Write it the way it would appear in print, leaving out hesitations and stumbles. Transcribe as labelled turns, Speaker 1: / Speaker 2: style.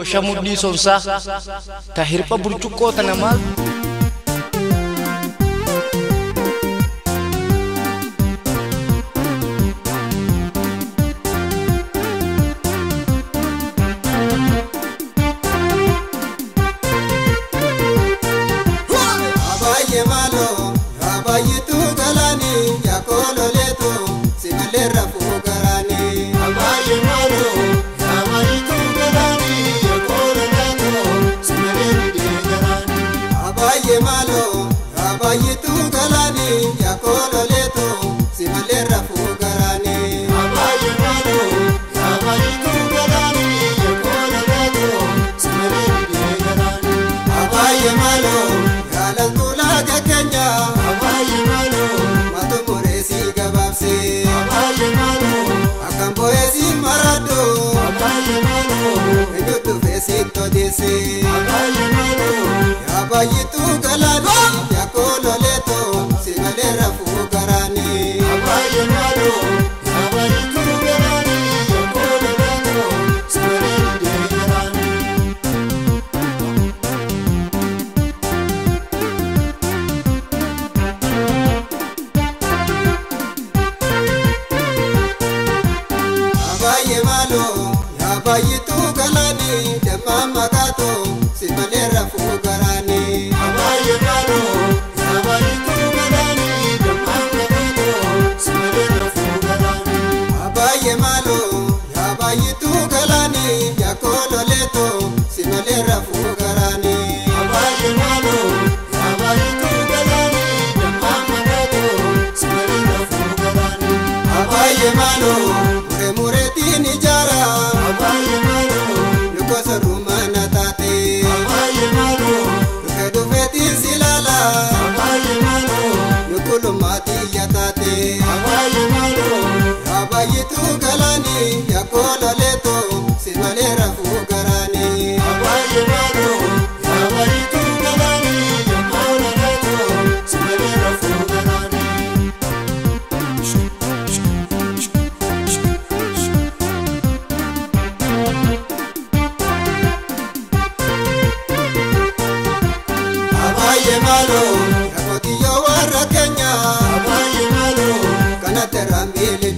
Speaker 1: Shamudi sonsa tahirpa burcuko tanamal
Speaker 2: abaye malo abaye tu galani yakolo leto simalera fugarani abaye malo abaye tu galani yakolo leto simalera garani abaye malo abaye tu galani yakolo leto simalera fugarani abaye malo abaye tu galani yakolo leto simalera garani abaye malo Kenya abaye malo matumuresi gababse abaye malo akamboezi marado abaye malo enyutu fesi todese abaye malo abaye tu galani yakolo leto simalera fugarani abaye malo abaye tu galani yakolo leto simalera garani abaye tu galani jamama gato simalera fugarani abaye malo abaye tu galani jamama gato simalera fugarani abaye malo abaye tu galani yakolo leto simalera fugarani abaye malo abaye tu galani jamama gato simalera fugarani abaye malo mure tini jara abaye malo nukosa rumana tate abaye malo nukedu feti silala abaye malo nukulu mati yatate abaye malo abaye tu galani yakolo leto simalera fugarani abaye malo abaye tu galani yakolo leto simalera fugarani abaye malo yakotiyo warra Kenya abaye malo kana terambile